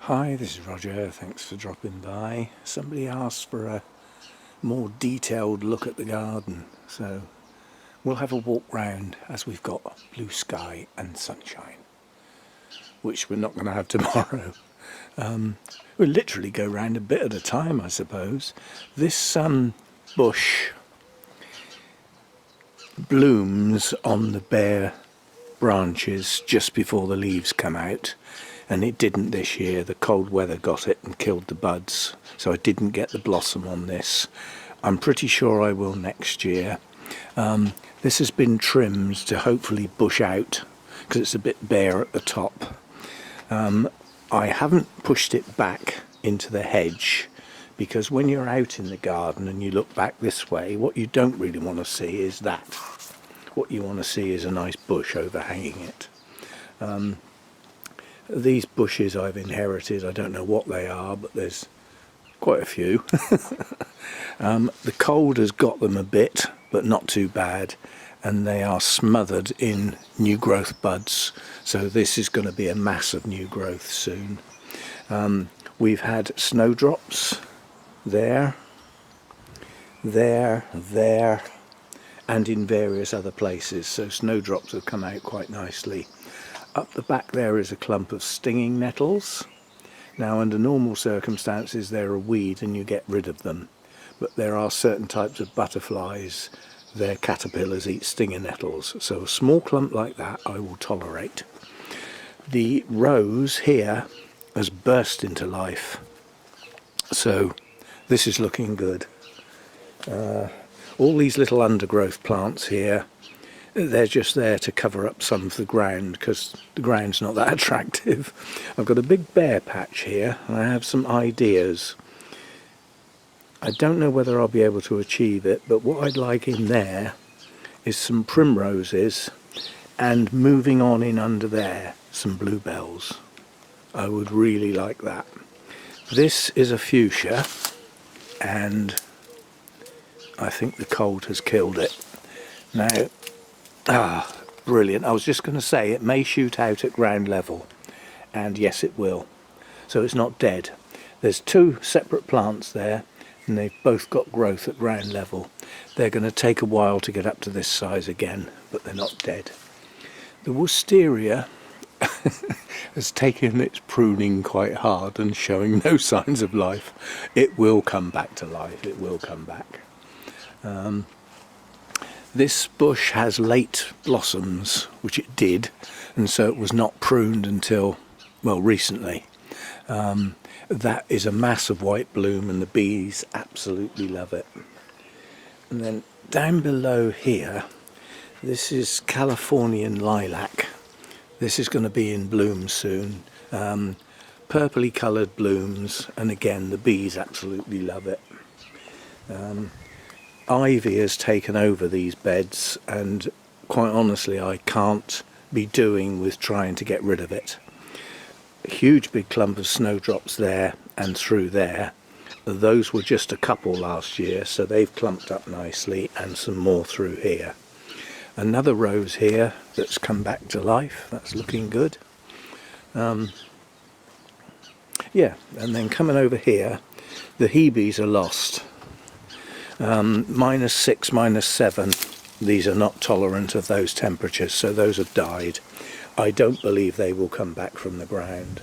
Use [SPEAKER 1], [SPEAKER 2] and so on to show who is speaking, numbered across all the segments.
[SPEAKER 1] Hi, this is Roger. Thanks for dropping by. Somebody asked for a more detailed look at the garden, so we'll have a walk round as we've got blue sky and sunshine, which we're not going to have tomorrow. We'll literally go round a bit at a time, I suppose. This bush blooms on the bare branches just before the leaves come out, and it didn't this year. The cold weather got it and killed the buds, so I didn't get the blossom on this. I'm pretty sure I will next year. This has been trimmed to hopefully bush out because it's a bit bare at the top. I haven't pushed it back into the hedge because when you're out in the garden and you look back this way, what you don't really want to see is that. What you want to see is a nice bush overhanging it. These bushes I've inherited, I don't know what they are, but there's quite a few. The cold has got them a bit, but not too bad, and they are smothered in new growth buds, so this is going to be a mass of new growth soon. We've had snowdrops there, and in various other places, so snowdrops have come out quite nicely. Up the back there is a clump of stinging nettles. Now, under normal circumstances they're a weed and you get rid of them, but there are certain types of butterflies, their caterpillars eat stinging nettles, so a small clump like that I will tolerate. The rose here has burst into life, so this is looking good. All these little undergrowth plants here, they're just there to cover up some of the ground because the ground's not that attractive. I've got a big bare patch here and I have some ideas. I don't know whether I'll be able to achieve it, but what I'd like in there is some primroses and moving on in under there some bluebells. I would really like that. This is a fuchsia and I think the cold has killed it. Now, brilliant. I was just going to say it may shoot out at ground level, and yes it will. So it's not dead. There's two separate plants there and they've both got growth at ground level. They're going to take a while to get up to this size again, but they're not dead. The wisteria has taken its pruning quite hard and showing no signs of life. It will come back to life, it will come back. This bush has late blossoms, which it did, and so it was not pruned until, well, recently. That is a mass of white bloom and the bees absolutely love it. And then down below here, this is Californian lilac. This is going to be in bloom soon. Purpley coloured blooms, and again the bees absolutely love it. Ivy has taken over these beds and quite honestly I can't be doing with trying to get rid of it. A huge big clump of snowdrops there and through there. Those were just a couple last year, so they've clumped up nicely, and some more through here. Another rose here that's come back to life, that's looking good. Yeah, and then coming over here, the hebes are lost. -6, -7, these are not tolerant of those temperatures, so those have died. I don't believe they will come back from the ground.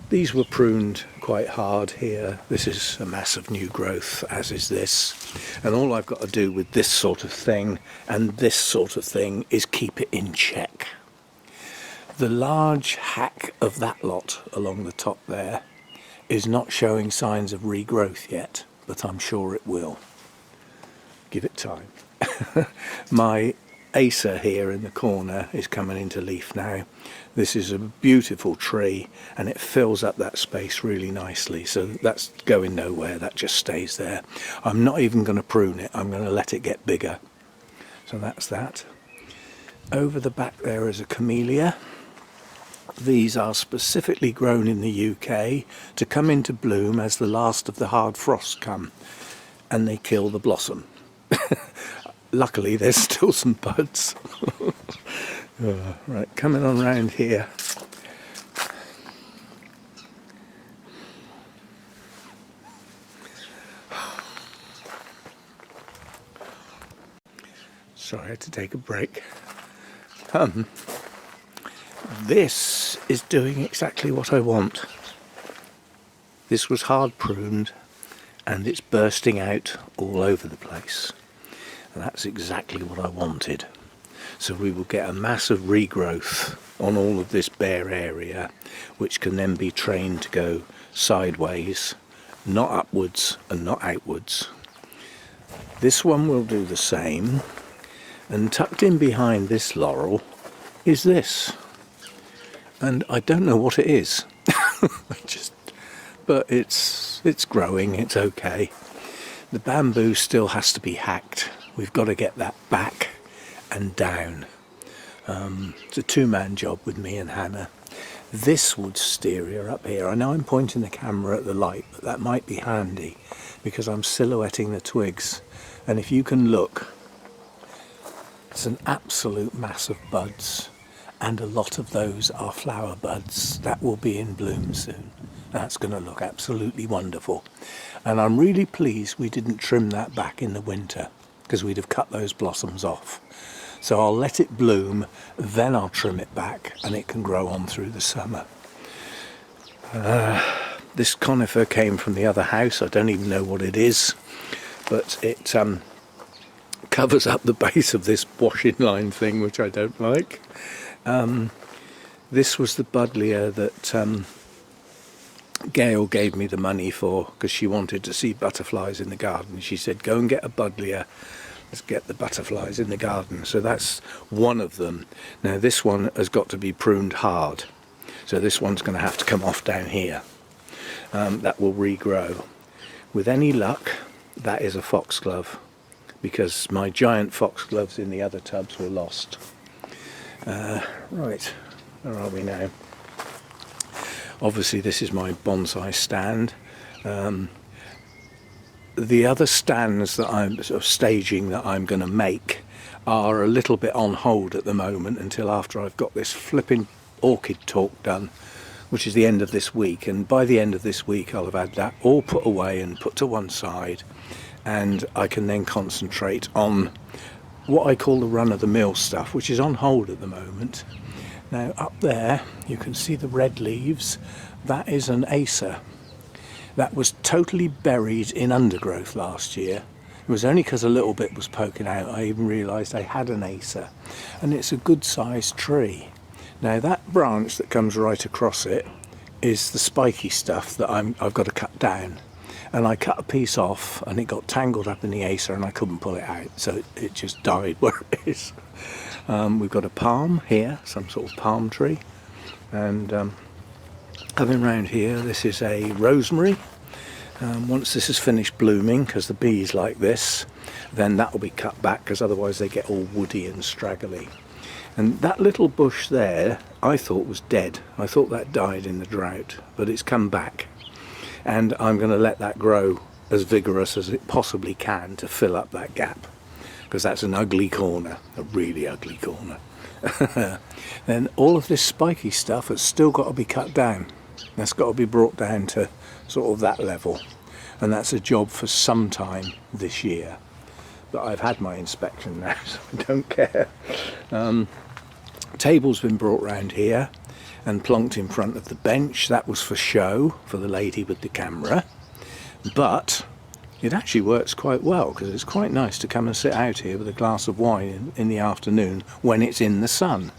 [SPEAKER 1] These were pruned quite hard here. This is a mass of new growth, as is this. And all I've got to do with this sort of thing and this sort of thing is keep it in check. The large hack of that lot along the top there is not showing signs of regrowth yet, but I'm sure it will. Give it time. My Acer here in the corner is coming into leaf now. This is a beautiful tree and it fills up that space really nicely, so that's going nowhere, that just stays there. I'm not even going to prune it, I'm going to let it get bigger. So that's that. Over the back there is a camellia. These are specifically grown in the UK to come into bloom as the last of the hard frosts come, and they kill the blossom. Luckily there's still some buds. Right, coming on round here. Sorry, I had to take a break. This is doing exactly what I want. This was hard pruned and it's bursting out all over the place. And that's exactly what I wanted. So we will get a massive regrowth on all of this bare area, which can then be trained to go sideways, not upwards and not outwards. This one will do the same, and tucked in behind this laurel is this. And I don't know what it is. But it's growing, it's okay. The bamboo still has to be hacked. We've got to get that back and down. It's a two-man job with me and Hannah. This wood steerer up here, I know I'm pointing the camera at the light, but that might be handy because I'm silhouetting the twigs. And if you can look, it's an absolute mass of buds, and a lot of those are flower buds that will be in bloom soon. That's going to look absolutely wonderful. And I'm really pleased we didn't trim that back in the winter, because we'd have cut those blossoms off. So I'll let it bloom, then I'll trim it back and it can grow on through the summer. This conifer came from the other house. I don't even know what it is, but it covers up the base of this washing line thing, which I don't like. This was the buddleia that Gail gave me the money for, because she wanted to see butterflies in the garden. She said, go and get a buddleia. Let's get the butterflies in the garden. So that's one of them. Now this one has got to be pruned hard. So this one's going to have to come off down here. That will regrow. With any luck, that is a foxglove, because my giant foxgloves in the other tubs were lost. Right, where are we now? Obviously this is my bonsai stand. The other stands that I'm sort of staging that I'm going to make are a little bit on hold at the moment until after I've got this flipping orchid talk done, which is the end of this week. And by the end of this week I'll have had that all put away and put to one side, and I can then concentrate on what I call the run-of-the-mill stuff, which is on hold at the moment. Now up there you can see the red leaves. That is an acer. That was totally buried in undergrowth last year. It was only because a little bit was poking out I even realised I had an acer, and it's a good sized tree. Now that branch that comes right across it is the spiky stuff that I've got to cut down, and I cut a piece off and it got tangled up in the acer and I couldn't pull it out, so it just died where it is. We've got a palm here, some sort of palm tree, and coming round here, this is a rosemary. Once this is finished blooming, because the bees like this, then that will be cut back, because otherwise they get all woody and straggly. And that little bush there I thought was dead. I thought that died in the drought, but it's come back, and I'm going to let that grow as vigorous as it possibly can to fill up that gap, because that's an ugly corner, a really ugly corner. Then all of this spiky stuff has still got to be cut down. That's got to be brought down to sort of that level, and that's a job for some time this year. But I've had my inspection now, so I don't care. Table's been brought round here and plonked in front of the bench. That was for show, for the lady with the camera, but it actually works quite well, because it's quite nice to come and sit out here with a glass of wine in the afternoon when it's in the sun.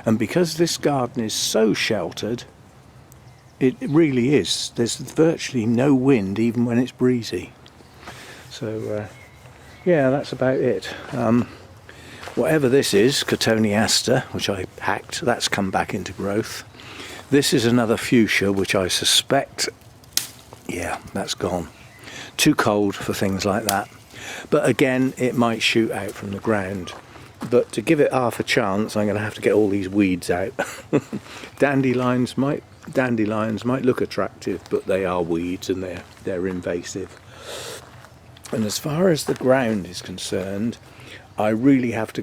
[SPEAKER 1] And because this garden is so sheltered, it really is. There's virtually no wind even when it's breezy. So yeah, that's about it. Whatever this is, Cotoneaster, which I hacked, that's come back into growth. This is another fuchsia, which I suspect, yeah, that's gone. Too cold for things like that. But again, it might shoot out from the ground. But to give it half a chance, I'm going to have to get all these weeds out. Dandelions might look attractive, but they are weeds and they're invasive. And as far as the ground is concerned, I really have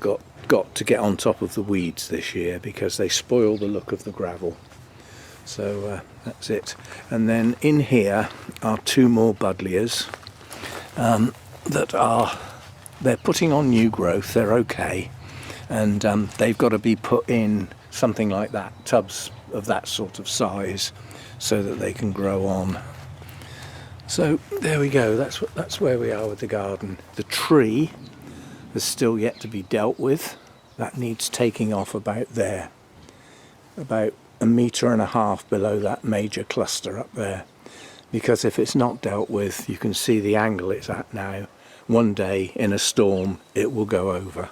[SPEAKER 1] got to get on top of the weeds this year, because they spoil the look of the gravel. So that's it. And then in here are two more buddleias that are they're putting on new growth, they're okay, and they've got to be put in something like that, tubs of that sort of size, so that they can grow on. So there we go, that's where we are with the garden. The tree is still yet to be dealt with. That needs taking off about there, about 1.5 meters below that major cluster up there, because if it's not dealt with, you can see the angle it's at now. One day in a storm it will go over.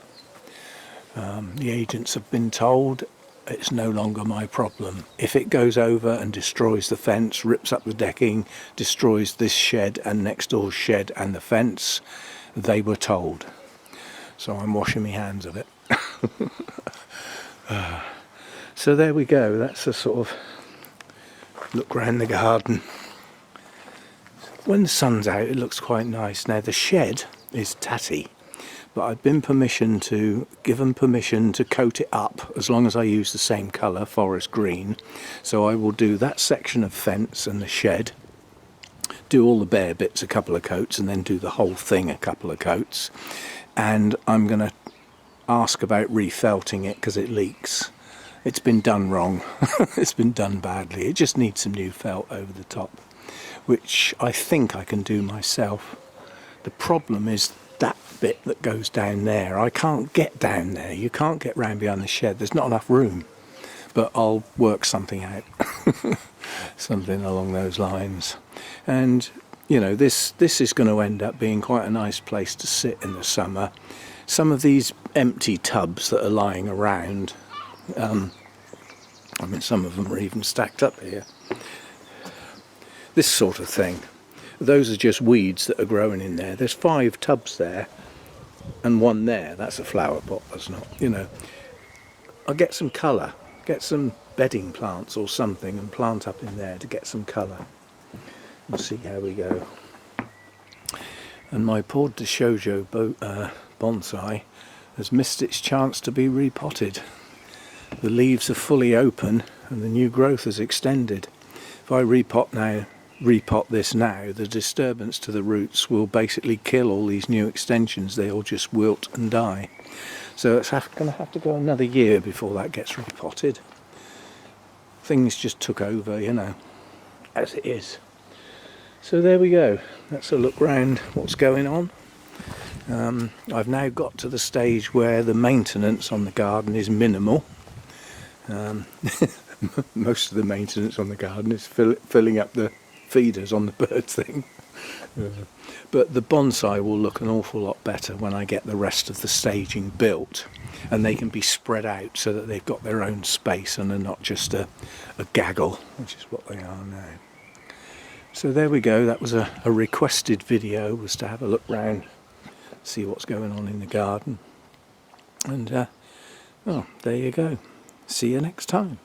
[SPEAKER 1] The agents have been told it's no longer my problem. If it goes over and destroys the fence, rips up the decking, destroys this shed and next door's shed and the fence, they were told. So I'm washing my hands of it. So there we go, that's a sort of look round the garden. When the sun's out it looks quite nice. Now the shed is tatty, but I've been given permission to coat it up as long as I use the same colour, forest green. So I will do that section of fence and the shed, do all the bare bits a couple of coats, and then do the whole thing a couple of coats. And I'm going to ask about refelting it because it leaks. It's been done wrong. It's been done badly. It just needs some new felt over the top, which I think I can do myself. The problem is that bit that goes down there. I can't get down there. You can't get round behind the shed. There's not enough room. But I'll work something out. Something along those lines. And you know, this is going to end up being quite a nice place to sit in the summer. Some of these empty tubs that are lying around, I mean some of them are even stacked up here. This sort of thing. Those are just weeds that are growing in there. There's 5 tubs there and 1 there. That's a flower pot, that's not, you know. I'll get some colour, get some bedding plants or something and plant up in there to get some colour. We'll see how we go. And my Port de Shoujo bonsai has missed its chance to be repotted. The leaves are fully open and the new growth has extended. If I repot this now, the disturbance to the roots will basically kill all these new extensions. They all just wilt and die. So it's going to have to go another year before that gets repotted. Things just took over, you know, as it is. So there we go, that's a look round what's going on. I've now got to the stage where the maintenance on the garden is minimal. Most of the maintenance on the garden is filling up the feeders on the bird thing. But the bonsai will look an awful lot better when I get the rest of the staging built, and they can be spread out so that they've got their own space and are not just a gaggle, which is what they are now. So there we go, that was a requested video, was to have a look round, see what's going on in the garden. And well, there you go. See you next time.